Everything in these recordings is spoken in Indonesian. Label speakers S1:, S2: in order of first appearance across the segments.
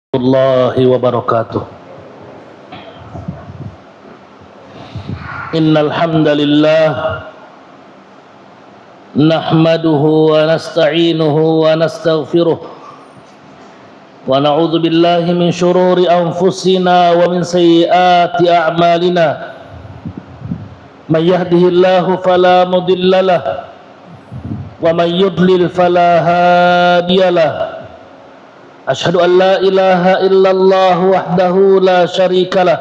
S1: Warahmatullahi wabarakatuh. Innal hamdalillah nahmaduhu wa nasta'inuhu wa nastaghfiruh wa na'udzu billahi min shururi anfusina wa min sayyiati a'malina. May yahdihillahu fala mudilla lahu wa may yudlil fala hadiyalah. Asyhadu an la ilaha illallah wahdahu la syarika lah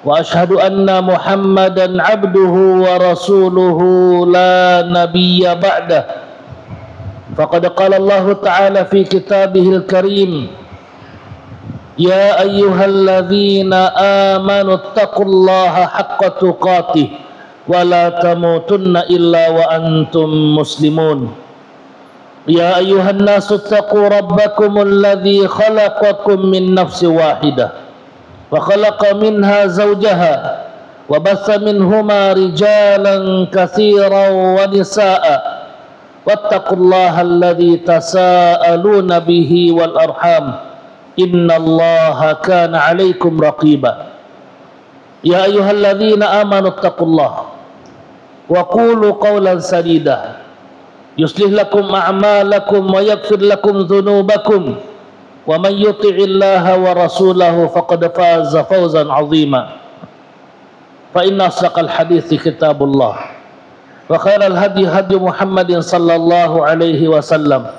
S1: wa asyhadu anna Muhammadan abduhu wa rasuluhu la nabiyya ba'dah. Faqad qala Allah ta'ala fi kitabihil karim, ya ayyuhalladzina amanu taqullaha haqqa tuqatih wa la tamutunna illa wa antum muslimun. Ya ayuhan nasu taqu rabbakum alladhi khalaqakum min nafsi wahidah wa khalaqa minha zawjaha wa bassa minhuma rijalan katsiran wa nisaa'a wattaqullaha alladhi tasaaluna bihi wal arham innallaha kana 'alaikum raqiba. Ya ayyuhalladzina amanu taqullaha wa qulu qawlan sadida yuslih lakum a'malakum wa yaghfir lakum dhunubakum wa man yuti'illaha wa rasulahu faqad faza fawzan 'azima. Fa inna asdaqal hadithi kitabullah wa khairal hadi hadi Muhammadin sallallahu alaihi wasallam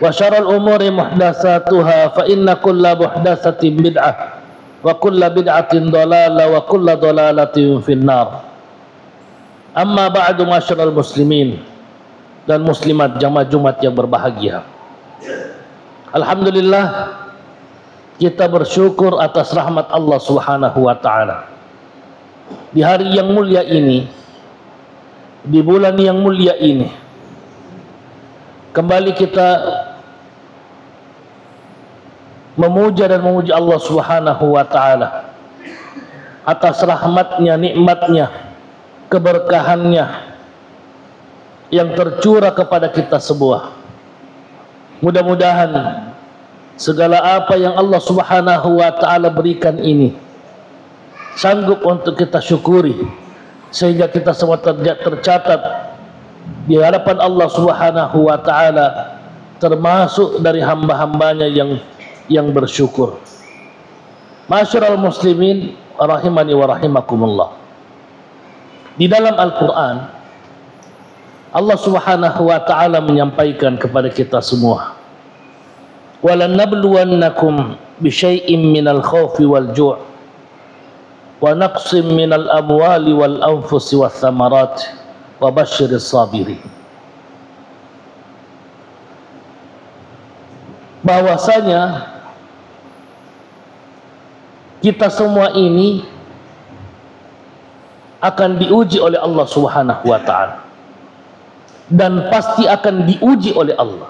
S1: wa syarrul umuri muhdatsatuha fa inna kulla muhdatsatin bid'ah wa kulla bid'atin dhalalah wa kulla dhalalatin finnar. Amma ba'du, masyarul muslimin dan muslimat jamaah Jumat yang berbahagia. Alhamdulillah, kita bersyukur atas rahmat Allah Subhanahu wa taala. Di hari yang mulia ini, di bulan yang mulia ini, kembali kita memuja dan memuji Allah Subhanahu wa taala atas rahmatnya, nikmatnya, keberkahannya yang tercurah kepada kita semua. Mudah-mudahan segala apa yang Allah Subhanahu wa taala berikan ini sanggup untuk kita syukuri, sehingga kita semua tercatat di hadapan Allah Subhanahu wa taala termasuk dari hamba-hambanya yang bersyukur. Masyarul muslimin rahimani wa rahimakumullah. Di dalam Al-Quran, Allah Subhanahu wa ta'ala menyampaikan kepada kita semua, وَلَنَّبْلُوَنَّكُمْ بِشَيْءٍ مِّنَ الْخَوْفِ وَالْجُوعِ وَنَقْصٍ مِّنَ الْأَمْوَالِ وَالْأَنْفُسِ وَالثَّمَرَاتِ وَبَشِّرِ الصَّابِرِينَ. Bahwasanya kita semua ini akan diuji oleh Allah Subhanahu wa ta'ala, dan pasti akan diuji oleh Allah.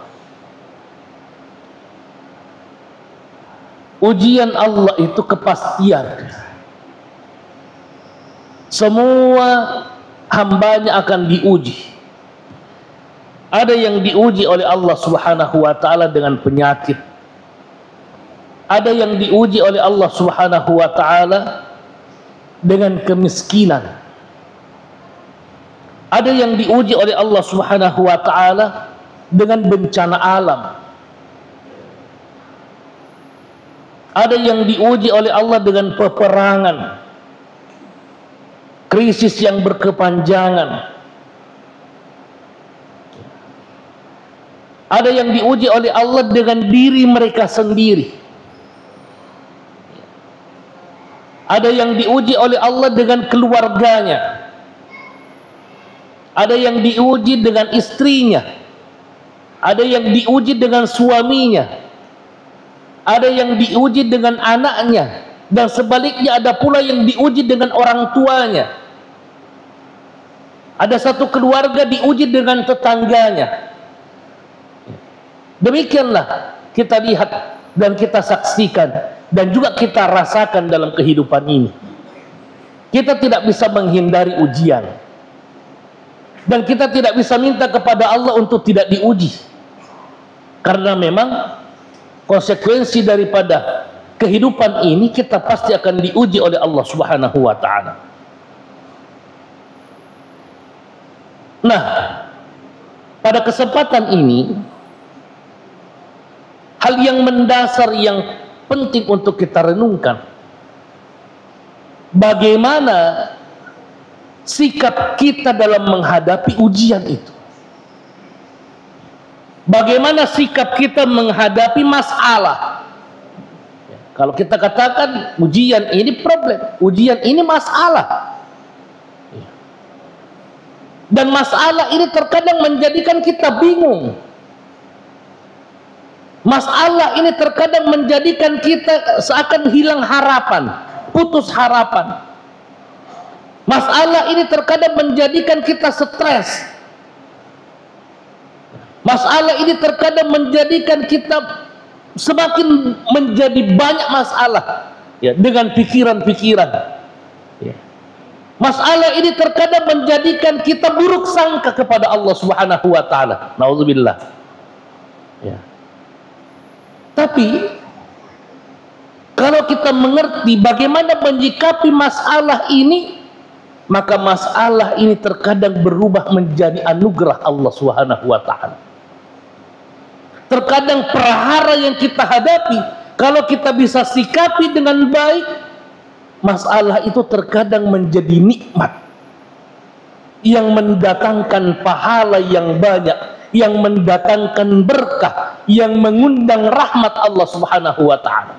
S1: Ujian Allah itu kepastian. Semua hambanya akan diuji. Ada yang diuji oleh Allah Subhanahu wa ta'ala dengan penyakit. Ada yang diuji oleh Allah Subhanahu wa ta'ala dengan kemiskinan. Ada yang diuji oleh Allah Subhanahu wa ta'ala dengan bencana alam. Ada yang diuji oleh Allah dengan peperangan, krisis yang berkepanjangan. Ada yang diuji oleh Allah dengan diri mereka sendiri. Ada yang diuji oleh Allah dengan keluarganya. Ada yang diuji dengan istrinya. Ada yang diuji dengan suaminya. Ada yang diuji dengan anaknya. Dan sebaliknya ada pula yang diuji dengan orang tuanya. Ada satu keluarga diuji dengan tetangganya. Demikianlah kita lihat dan kita saksikan dan juga kita rasakan dalam kehidupan ini. Kita tidak bisa menghindari ujian. Dan kita tidak bisa minta kepada Allah untuk tidak diuji. Karena memang konsekuensi daripada kehidupan ini, kita pasti akan diuji oleh Allah Subhanahu wa ta'ala. Nah, pada kesempatan ini, hal yang mendasar yang penting untuk kita renungkan, bagaimana sikap kita dalam menghadapi ujian itu. Bagaimana sikap kita menghadapi masalah. Kalau kita katakan ujian ini problem, ujian ini masalah. Dan masalah ini terkadang menjadikan kita bingung. Masalah ini terkadang menjadikan kita seakan hilang harapan, putus harapan. Masalah ini terkadang menjadikan kita stres. Masalah ini terkadang menjadikan kita semakin menjadi banyak masalah, ya, dengan pikiran-pikiran. Ya. Masalah ini terkadang menjadikan kita buruk sangka kepada Allah Subhanahu wa ta'ala. Nauzubillah. Ya. Tapi kalau kita mengerti bagaimana menyikapi masalah ini, maka masalah ini terkadang berubah menjadi anugerah Allah Subhanahu wa ta'ala. Terkadang perhara yang kita hadapi, kalau kita bisa sikapi dengan baik, masalah itu terkadang menjadi nikmat yang mendatangkan pahala yang banyak, yang mendatangkan berkah, yang mengundang rahmat Allah Subhanahu wa ta'ala.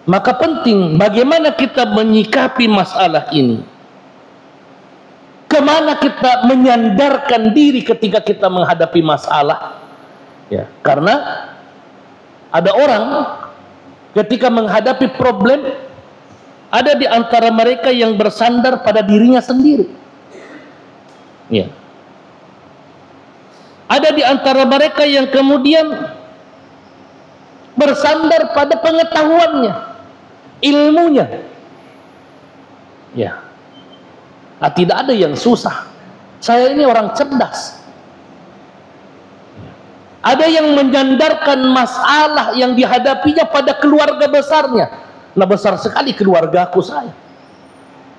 S1: Maka penting bagaimana kita menyikapi masalah ini. Kemana kita menyandarkan diri ketika kita menghadapi masalah, ya, karena ada orang ketika menghadapi problem, ada di antara mereka yang bersandar pada dirinya sendiri, ya. Ada di antara mereka yang kemudian bersandar pada pengetahuannya, ilmunya, ya. Nah, tidak ada yang susah. Saya ini orang cerdas. Ada yang menyandarkan masalah yang dihadapinya pada keluarga besarnya. Nah, besar sekali keluargaku saya.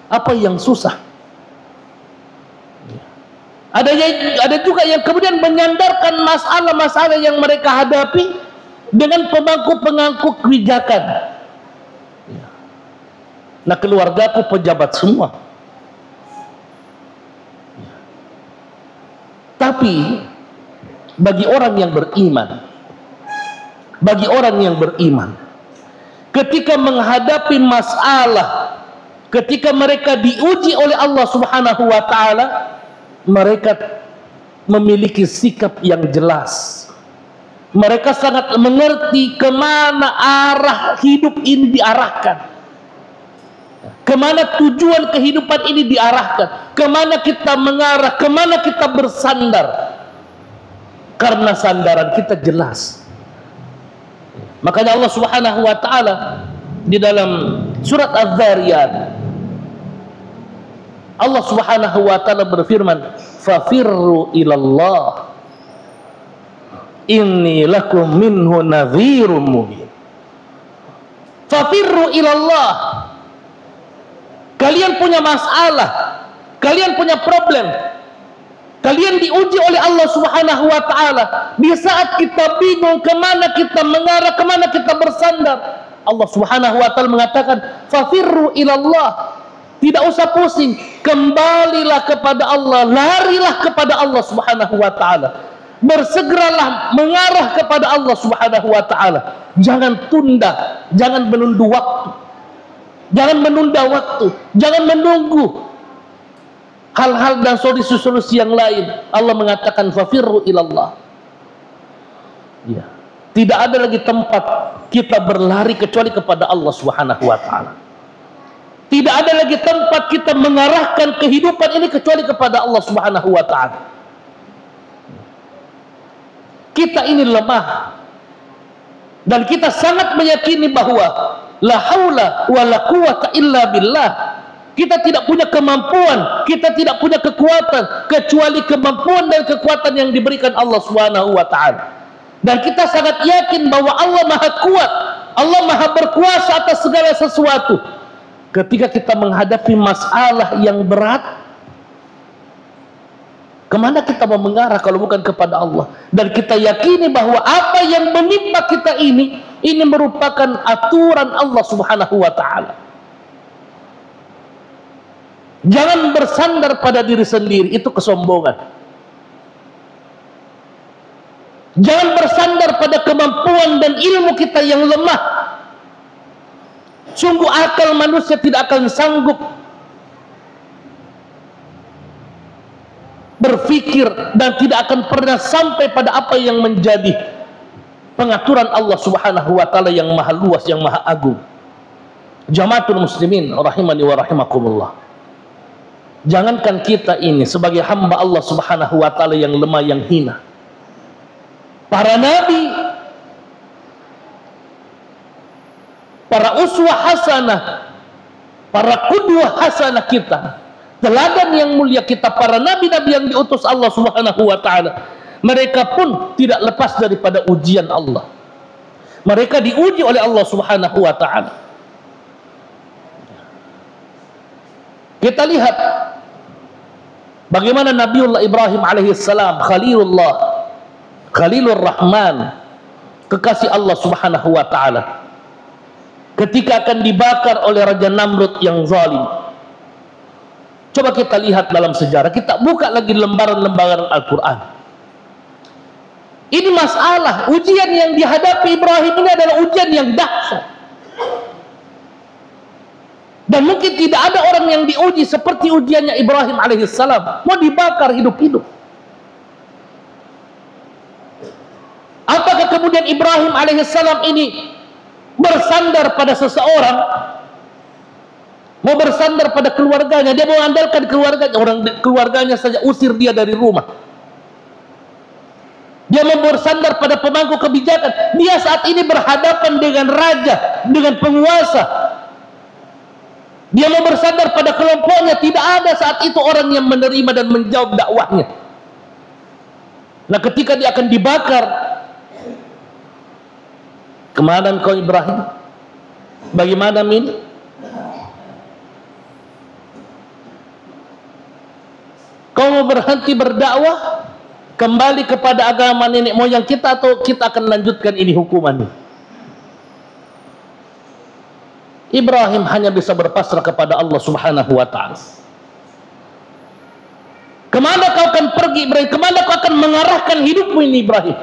S1: Apa yang susah? Ada juga yang kemudian menyandarkan masalah-masalah yang mereka hadapi dengan pemangku-pemangku kebijakan. Nah, keluargaku pejabat semua. Tapi bagi orang yang beriman, ketika menghadapi masalah, ketika mereka diuji oleh Allah Subhanahu wa ta'ala, mereka memiliki sikap yang jelas. Mereka sangat mengerti kemana arah hidup ini diarahkan, kemana tujuan kehidupan ini diarahkan, kemana kita mengarah, kemana kita bersandar, karena sandaran kita jelas. Makanya Allah Subhanahu wa ta'ala di dalam surat Az-Zariyat, Allah Subhanahu wa ta'ala berfirman, fafirru ilallah inni lakum minhu nadhirum mubin. Fafirru ilallah. Kalian punya masalah, kalian punya problem, kalian diuji oleh Allah Subhanahu wa ta'ala. Di saat kita bingung kemana kita mengarah, kemana kita bersandar, Allah Subhanahu wa ta'ala mengatakan fafirru ilallah. Tidak usah pusing, kembalilah kepada Allah, larilah kepada Allah Subhanahu wa ta'ala. Bersegeralah mengarah kepada Allah Subhanahu wa ta'ala. Jangan tunda, jangan menunda waktu. Jangan menunda waktu, jangan menunggu hal-hal dan solusi-solusi yang lain. Allah mengatakan fafirru ilallah. Ya. Tidak ada lagi tempat kita berlari kecuali kepada Allah Subhanahu wa ta'ala. Tidak ada lagi tempat kita mengarahkan kehidupan ini kecuali kepada Allah Subhanahu wa ta'ala. Kita ini lemah, dan kita sangat meyakini bahwa la haula wa la quwata illa billah. Kita tidak punya kemampuan, kita tidak punya kekuatan kecuali kemampuan dan kekuatan yang diberikan Allah Subhanahu wa ta'ala. Dan kita sangat yakin bahwa Allah Maha Kuat, Allah Maha Berkuasa atas segala sesuatu. Ketika kita menghadapi masalah yang berat, kemana kita mau mengarah kalau bukan kepada Allah? Dan kita yakini bahwa apa yang menimpa kita ini merupakan aturan Allah Subhanahu wa Ta'ala. Jangan bersandar pada diri sendiri, itu kesombongan. Jangan bersandar pada kemampuan dan ilmu kita yang lemah. Sungguh akal manusia tidak akan sanggup berpikir dan tidak akan pernah sampai pada apa yang menjadi pengaturan Allah Subhanahu wa Ta'ala yang maha luas, yang maha agung. Jamaatul muslimin rahimani wa rahimakumullah. Jangankan kita ini sebagai hamba Allah Subhanahu wa Ta'ala yang lemah, yang hina, para nabi, para uswah hasanah, para qudwah hasanah kita, teladan yang mulia kita, para nabi-nabi yang diutus Allah Subhanahu wa Ta'ala, mereka pun tidak lepas daripada ujian Allah. Mereka diuji oleh Allah Subhanahu wa Ta'ala. Kita lihat bagaimana Nabiullah Ibrahim alaihissalam, Khalilur Rahman, kekasih Allah Subhanahu wa Ta'ala, ketika akan dibakar oleh Raja Namrud yang zalim. Coba kita lihat dalam sejarah, kita buka lagi lembaran-lembaran Al-Quran. Ini masalah, ujian yang dihadapi Ibrahim ini adalah ujian yang dahsyat. Dan mungkin tidak ada orang yang diuji seperti ujiannya Ibrahim alaihissalam, mau dibakar hidup-hidup. Apakah kemudian Ibrahim alaihissalam ini bersandar pada seseorang, mau bersandar pada keluarganya, dia mau andalkan keluarganya, orang keluarganya saja usir dia dari rumah. Dia mau bersandar pada pemangku kebijakan, dia saat ini berhadapan dengan raja, dengan penguasa. Dia mau bersandar pada kelompoknya, tidak ada saat itu orang yang menerima dan menjawab dakwahnya. Nah, ketika dia akan dibakar, kemana engkau Ibrahim? Bagaimana Min? Kau mau berhenti berdakwah, kembali kepada agama nenek moyang kita, atau kita akan lanjutkan ini hukuman? Ibrahim hanya bisa berpasrah kepada Allah Subhanahu wa Ta'ala. Kemana kau akan pergi Ibrahim? Kemana kau akan mengarahkan hidupmu ini Ibrahim?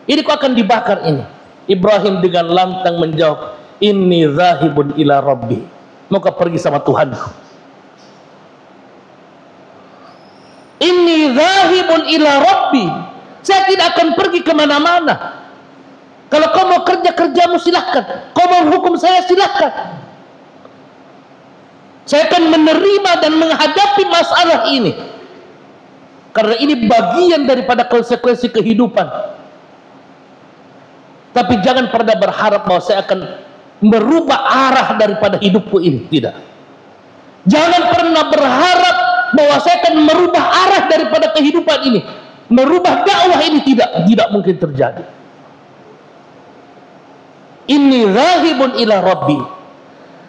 S1: Ini kau akan dibakar ini. Ibrahim dengan lantang menjawab, inni zahibun ila rabbi. Mau kau pergi sama Tuhanku. Inni zahibun ila rabbi. Saya tidak akan pergi kemana-mana. Kalau kau mau kerja, kerjamu silahkan. Kau mau hukum saya, silahkan. Saya akan menerima dan menghadapi masalah ini. Karena ini bagian daripada konsekuensi kehidupan. Tapi jangan pernah berharap bahwa saya akan merubah arah daripada hidupku ini. Tidak. Jangan pernah berharap bahwa saya akan merubah arah daripada kehidupan ini. Merubah dakwah ini. Tidak. Tidak mungkin terjadi. Inni zahibun ila rabbi.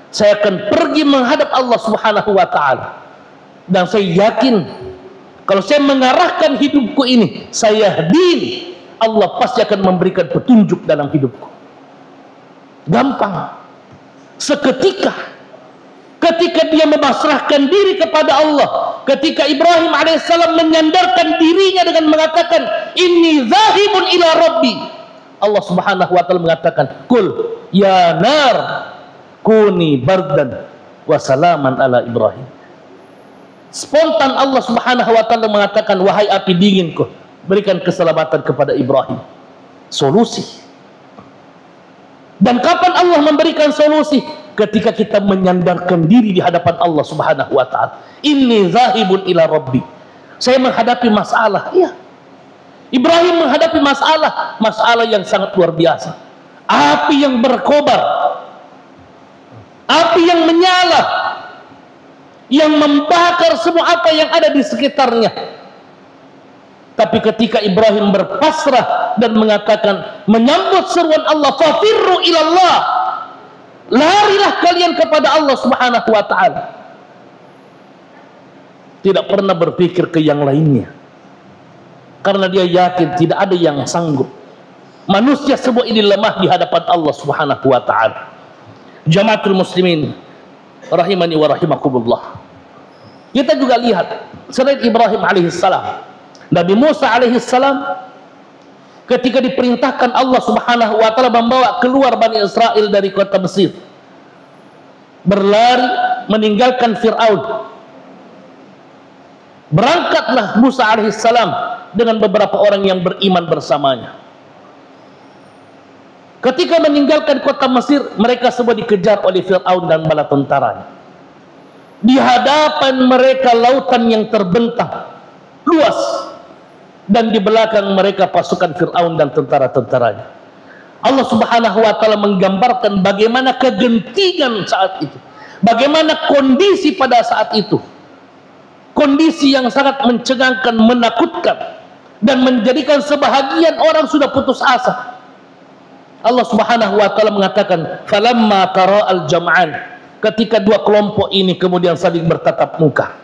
S1: Saya akan pergi menghadap Allah Subhanahu wa Ta'ala. Dan saya yakin kalau saya mengarahkan hidupku ini, saya yakin Allah pasti akan memberikan petunjuk dalam hidupku. Gampang. Seketika ketika dia memasrahkan diri kepada Allah, ketika Ibrahim alaihissalam menyandarkan dirinya dengan mengatakan inni zahibun ila rabbi, Allah Subhanahu wa Ta'ala mengatakan, kul ya nar kuni bardan wa salaman ala Ibrahim. Spontan Allah Subhanahu wa Ta'ala mengatakan, wahai api dinginku, berikan keselamatan kepada Ibrahim. Solusi. Dan kapan Allah memberikan solusi? Ketika kita menyandarkan diri di hadapan Allah Subhanahu wa Ta'ala. Inni zahibun ila rabbi. Saya menghadapi masalah. Iya. Ibrahim menghadapi masalah yang sangat luar biasa. Api yang berkobar, api yang menyala, yang membakar semua apa yang ada di sekitarnya. Tapi ketika Ibrahim berpasrah dan mengatakan, menyambut seruan Allah, fafirru ilallah, larilah kalian kepada Allah subhanahu wa ta'ala. Tidak pernah berpikir ke yang lainnya, karena dia yakin tidak ada yang sanggup. Manusia semua ini lemah di hadapan Allah subhanahu wa ta'ala. Jamaatul muslimin rahimani wa rahimakumullah. Kita juga lihat selain Ibrahim alaihissalam, Nabi Musa alaihissalam ketika diperintahkan Allah subhanahu wa ta'ala membawa keluar Bani Israel dari kota Mesir, berlari meninggalkan Fir'aun, berangkatlah Musa alaihissalam dengan beberapa orang yang beriman bersamanya. Ketika meninggalkan kota Mesir, mereka semua dikejar oleh Fir'aun dan bala tentaranya. Di hadapan mereka lautan yang terbentang luas, dan di belakang mereka pasukan Fir'aun dan tentara-tentaranya. Allah subhanahu wa ta'ala menggambarkan bagaimana kegentingan saat itu, bagaimana kondisi pada saat itu, kondisi yang sangat mencengangkan, menakutkan, dan menjadikan sebahagian orang sudah putus asa. Allah subhanahu wa ta'ala mengatakan, falamma tara'al jam'an, ketika dua kelompok ini kemudian saling bertatap muka,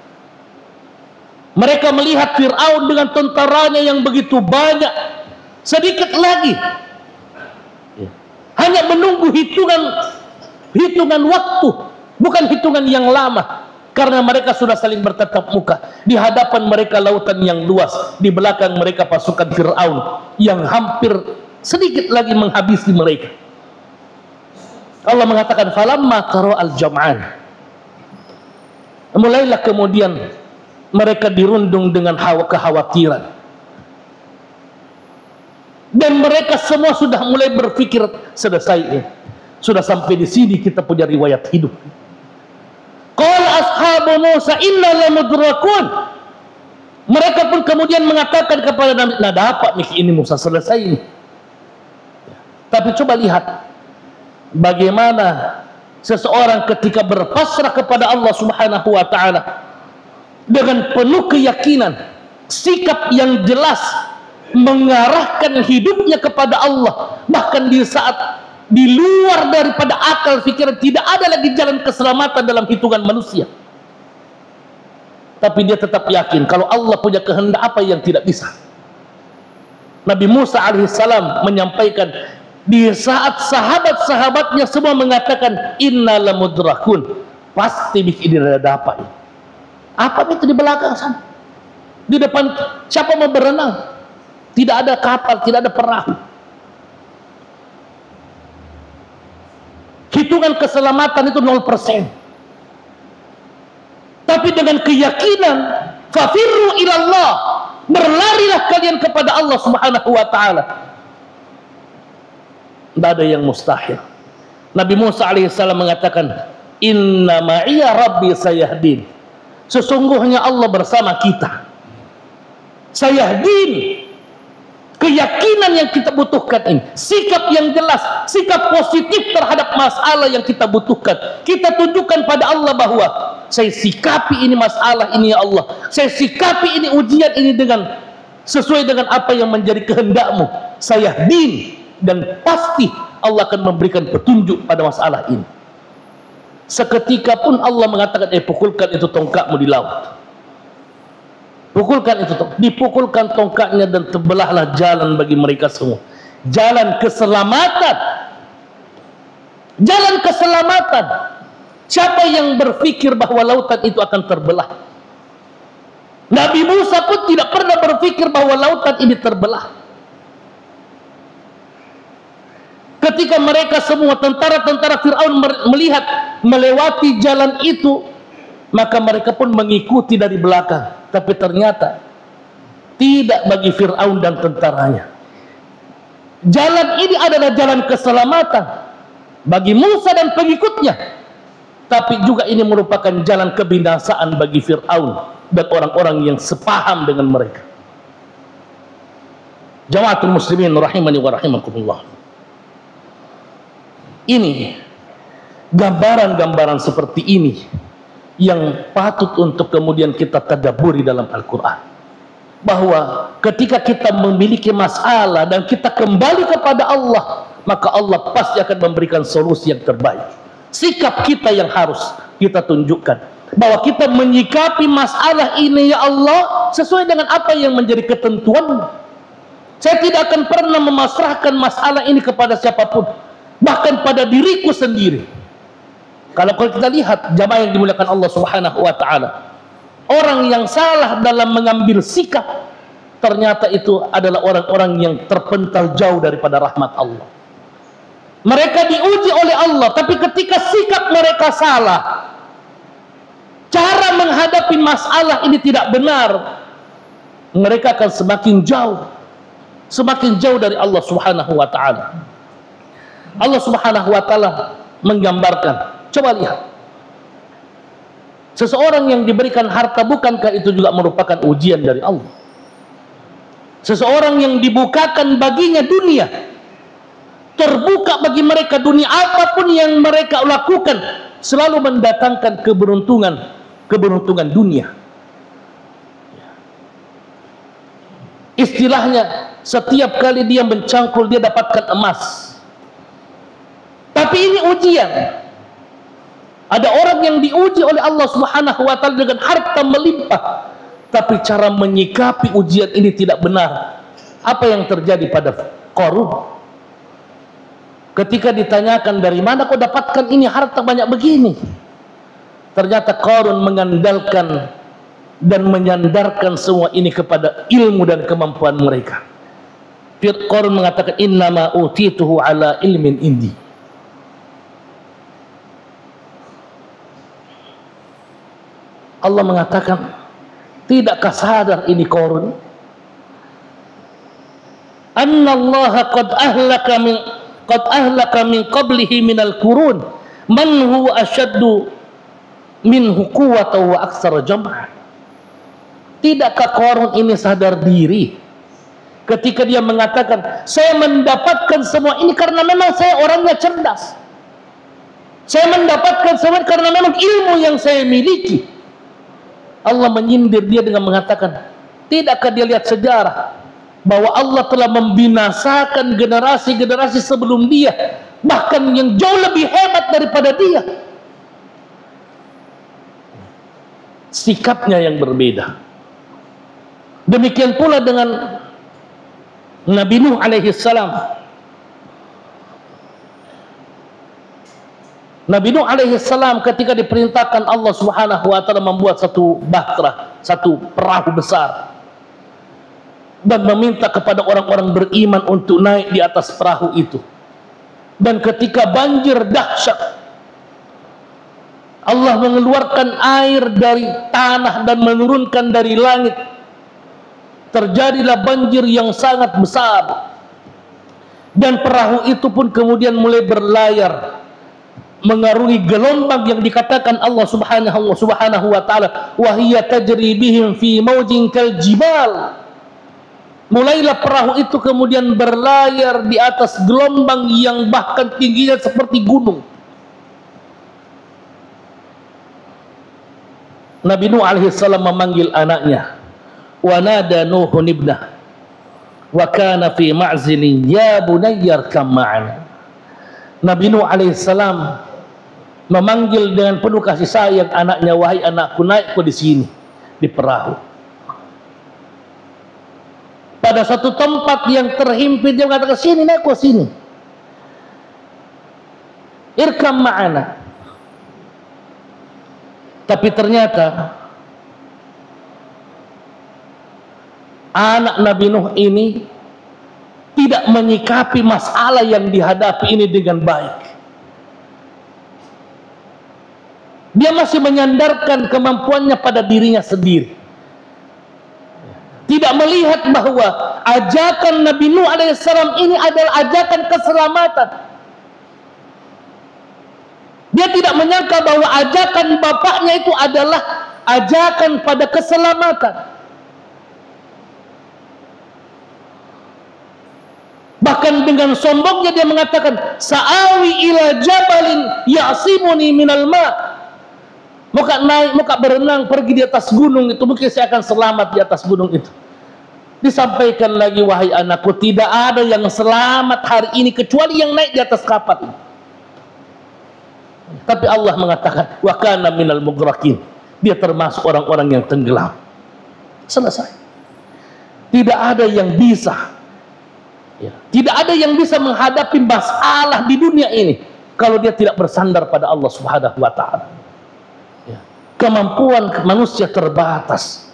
S1: mereka melihat Fir'aun dengan tentaranya yang begitu banyak, sedikit lagi, hanya menunggu hitungan waktu, bukan hitungan yang lama, karena mereka sudah saling bertatap muka. Di hadapan mereka lautan yang luas, di belakang mereka pasukan Fir'aun yang hampir sedikit lagi menghabisi mereka. Allah mengatakan, falamma tara'al jam'an, mulailah kemudian mereka dirundung dengan kekhawatiran, dan mereka semua sudah mulai berpikir, selesai, sudah sampai di sini kita punya riwayat hidup. Qala ashabu Musa inna lamudrakun, mereka pun kemudian mengatakan kepada Nabi, nah dapat nih ini Musa, selesai ini. Tapi coba lihat bagaimana seseorang ketika berpasrah kepada Allah subhanahu wa ta'ala dengan penuh keyakinan, sikap yang jelas, mengarahkan hidupnya kepada Allah, bahkan di saat di luar daripada akal pikiran, tidak ada lagi jalan keselamatan dalam hitungan manusia, tapi dia tetap yakin kalau Allah punya kehendak, apa yang tidak bisa. Nabi Musa alaihissalam menyampaikan di saat sahabat-sahabatnya semua mengatakan inna lamudrakun, pasti ini ada dapat. Apa itu di belakang sana? Di depan siapa mau berenang? Tidak ada kapal, tidak ada perahu. Hitungan keselamatan itu 0%. Tapi dengan keyakinan, fafirru ilallah, berlarilah kalian kepada Allah subhanahu wa ta'ala. Tidak ada yang mustahil. Nabi Musa alaihissalam mengatakan, inna ma'iya rabbi sayahdin, sesungguhnya Allah bersama kita. Sayahdin, keyakinan yang kita butuhkan ini, sikap yang jelas, sikap positif terhadap masalah yang kita butuhkan. Kita tunjukkan pada Allah bahwa saya sikapi ini masalah ini ya Allah, saya sikapi ini ujian ini dengan sesuai dengan apa yang menjadi kehendakmu. Sayahdin, dan pasti Allah akan memberikan petunjuk pada masalah ini. Seketika pun Allah mengatakan, pukulkan itu tongkatmu di laut. Pukulkan itu, dipukulkan tongkatnya dan terbelahlah jalan bagi mereka semua. Jalan keselamatan. Jalan keselamatan. Siapa yang berpikir bahwa lautan itu akan terbelah? Nabi Musa pun tidak pernah berpikir bahwa lautan ini terbelah. Ketika mereka semua tentara-tentara Fir'aun melihat melewati jalan itu, maka mereka pun mengikuti dari belakang. Tapi ternyata tidak bagi Fir'aun dan tentaranya. Jalan ini adalah jalan keselamatan bagi Musa dan pengikutnya, tapi juga ini merupakan jalan kebinasaan bagi Fir'aun dan orang-orang yang sepaham dengan mereka. Jamaatul muslimin rahimani wa rahimakumullah. Ini gambaran-gambaran seperti ini yang patut untuk kemudian kita tadabburi dalam Al-Quran. bahwa ketika kita memiliki masalah dan kita kembali kepada Allah, maka Allah pasti akan memberikan solusi yang terbaik. Sikap kita yang harus kita tunjukkan, bahwa kita menyikapi masalah ini, ya Allah, sesuai dengan apa yang menjadi ketentuan. Saya tidak akan pernah memasrahkan masalah ini kepada siapapun, bahkan pada diriku sendiri. Kalau kita lihat jamaah yang dimuliakan Allah Subhanahu wa taala, orang yang salah dalam mengambil sikap, ternyata itu adalah orang-orang yang terpental jauh daripada rahmat Allah. Mereka diuji oleh Allah, tapi ketika sikap mereka salah, cara menghadapi masalah ini tidak benar, mereka akan semakin jauh dari Allah Subhanahu wa taala. Allah Subhanahu wa taala menggambarkan, coba lihat, seseorang yang diberikan harta, bukankah itu juga merupakan ujian dari Allah? Seseorang yang dibukakan baginya dunia, terbuka bagi mereka dunia, apapun yang mereka lakukan selalu mendatangkan keberuntungan dunia. Istilahnya, setiap kali dia mencangkul, dia dapatkan emas. Tapi ini ujian. Ada orang yang diuji oleh Allah Subhanahu wa taala dengan harta melimpah, tapi cara menyikapi ujian ini tidak benar. Apa yang terjadi pada Qarun? Ketika ditanyakan, dari mana kau dapatkan ini harta banyak begini? Ternyata Qarun mengandalkan dan menyandarkan semua ini kepada ilmu dan kemampuan mereka. Qarun mengatakan, innama utituhu ala ilmin indi. Allah mengatakan, tidakkah sadar ini Qarun? Annallaha qad ahlaka min qablihi minal qurun man huwa asyaddu minhu quwwatan wa aktsara jam'a. Tidakkah Qarun ini sadar diri ketika dia mengatakan, saya mendapatkan semua ini karena memang saya orangnya cerdas, saya mendapatkan semua karena memang ilmu yang saya miliki. Allah menyindir dia dengan mengatakan, tidakkah dia lihat sejarah bahwa Allah telah membinasakan generasi-generasi sebelum dia, bahkan yang jauh lebih hebat daripada dia. Sikapnya yang berbeda. Demikian pula dengan Nabi Nuh alaihi salam. Nabi Nuh alaihi salam ketika diperintahkan Allah Subhanahu wa taala membuat satu bahtera, satu perahu besar, dan meminta kepada orang-orang beriman untuk naik di atas perahu itu. Dan ketika banjir dahsyat, Allah mengeluarkan air dari tanah dan menurunkan dari langit. Terjadilah banjir yang sangat besar, dan perahu itu pun kemudian mulai berlayar mengarungi gelombang yang dikatakan Allah Subhanahu wa taala, wa hiya tajri bihim fi maujin kal jibal. Mulailah perahu itu kemudian berlayar di atas gelombang yang bahkan tingginya seperti gunung. Nabi Nuh alaihi salam memanggil anaknya, wa nada Nuhun ibnah wa kana fi ma'zilin ya bunayya arkam ma'ana. Nabi Nuh alaihi salam memanggil dengan penuh kasih sayang anaknya, wahai anakku, naik di sini di perahu. Pada satu tempat yang terhimpit dia mengatakan, sini, naik ke sini, irkam ma'ana. Tapi ternyata anak Nabi Nuh ini tidak menyikapi masalah yang dihadapi ini dengan baik. Dia masih menyandarkan kemampuannya pada dirinya sendiri, tidak melihat bahwa ajakan Nabi Nuh alaihissalam ini adalah ajakan keselamatan. Dia tidak menyangka bahwa ajakan bapaknya itu adalah ajakan pada keselamatan. Bahkan dengan sombongnya dia mengatakan, sa'awi ila jabalin ya'simuni minal ma'. Muka naik, muka berenang, pergi di atas gunung itu, mungkin saya akan selamat di atas gunung itu. Disampaikan lagi, wahai anakku, tidak ada yang selamat hari ini kecuali yang naik di atas kapal. Tapi Allah mengatakan, wa kana minal mughraqin. Dia termasuk orang-orang yang tenggelam. Selesai. Tidak ada yang bisa, tidak ada yang bisa menghadapi masalah di dunia ini kalau dia tidak bersandar pada Allah Subhanahu wa Ta'ala. Kemampuan manusia terbatas.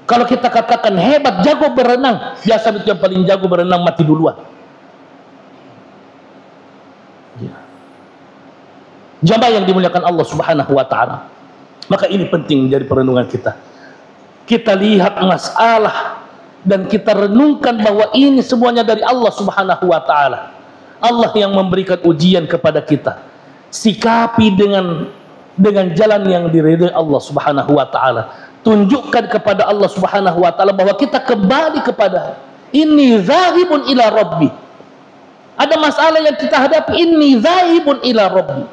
S1: Kalau kita katakan hebat, jago berenang, biasa yang paling jago berenang mati duluan. Jamaah yang dimuliakan Allah Subhanahu wa Ta'ala, maka ini penting menjadi perenungan kita. Kita lihat masalah dan kita renungkan bahwa ini semuanya dari Allah Subhanahu wa Ta'ala. Allah yang memberikan ujian kepada kita. Sikapi dengan jalan yang diridhai Allah Subhanahu wa Ta'ala. Tunjukkan kepada Allah Subhanahu wa Ta'ala bahwa kita kembali kepada inni zahibun ila rabbi. Ada masalah yang kita hadapi, inni zahibun ila rabbi,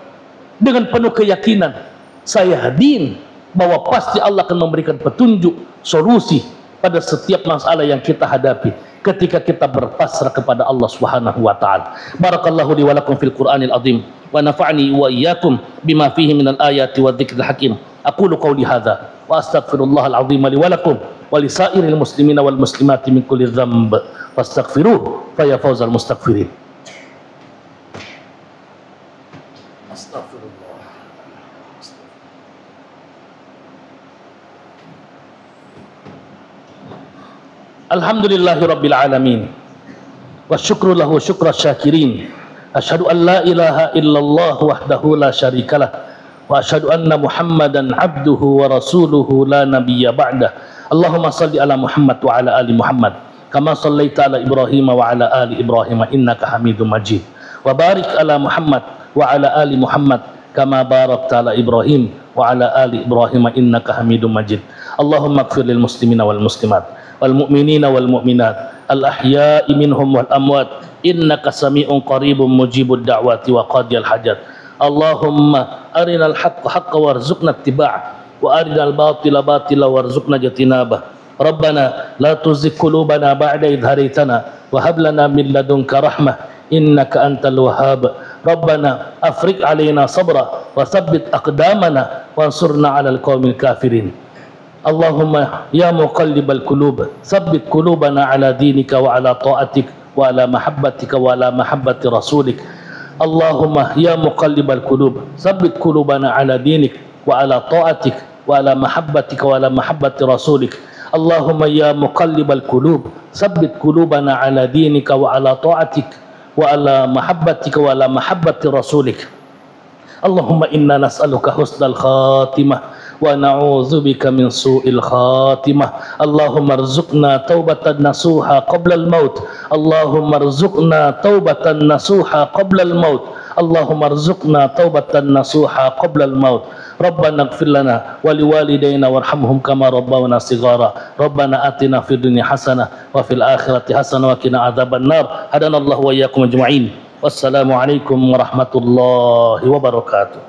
S1: dengan penuh keyakinan saya yakin bahwa pasti Allah akan memberikan petunjuk, solusi pada setiap masalah yang kita hadapi ketika kita berpasrah kepada Allah Subhanahu wa Ta'ala. Barakallahu li wa lakum fil Qur'anil azim wa nafa'ni wa iyyakum bima fihi minal ayati wa dzikril hakim. Aqulu qawli hadza wa astaghfirullahal azim li wa lakum wa li sairil muslimina wal muslimati min kulli dhanb fastaghfiruhu fa ya fawzal mustaghfirin. Astaghfirullah. Alhamdulillahi rabbil alamin wa syukru lahu syukra syakirin. Asyhadu an la ilaha illallah wahdahu la syarikalah wa asyhadu anna Muhammadan abduhu wa rasuluhu la nabiyya ba'dah. Allahumma salli ala Muhammad wa ala ali Muhammad kama sallaita ala Ibrahim wa ala ali Ibrahim innaka Hamidum Majid. Wa barik ala Muhammad wa ala ali Muhammad kama barakta ala Ibrahim wa ala ali Ibrahim innaka Hamidum Majid. Allahumma ighfir lil muslimina wal muslimat wal mu'minina wal mu'minat al ahya'i minhum wal amwat innaka sami'un qaribun mujibud da'wati wa qadiyal hajat. Allahumma arinal haqqa haqqa warzuqna ittiba'ah wa arinal batila batila warzuqna jatinabah. Rabbana la tuzigh qulubana ba'da idh hadaytana wa hab lana min ladunka rahmah innaka antal wahhab. Rabbana afriq alaina sabra wa tsabbit aqdamana wansurna 'alal qaumil kafirin. Allahumma ya muqallibal qulub tsabbit qulubana 'ala dinika wa 'ala ta'atik wa 'ala mahabbatika wa 'ala mahabbati rasulik. Allahumma ya muqallibal qulub tsabbit qulubana 'ala dinik wa 'ala ta'atik wa 'ala mahabbatika wa 'ala mahabbati rasulik. Allahumma ya muqallibal qulub tsabbit qulubana 'ala dinika wa 'ala ta'atik wa 'ala mahabbatika wa 'ala mahabbati rasulik. Allahumma inna nas'aluka husnal khatimah wa na'udzubika min su'il khatimah. Allahumma arzuqna taubatan nasuha qabla al-maut. Allahumma arzuqna taubatan nasuha qabla al-maut. Allahumma arzuqna taubatan nasuha qabla al-maut. Rabbana ighfir lana wa liwalidayna warhamhum kama rabbawna shighara. Rabbana atina fid dunya hasanah wa fil akhirati hasanah wa qina adzaban nar. Hadanallahu wa iyyakum ajma'in. Wassalamu alaikum warahmatullahi wabarakatuh.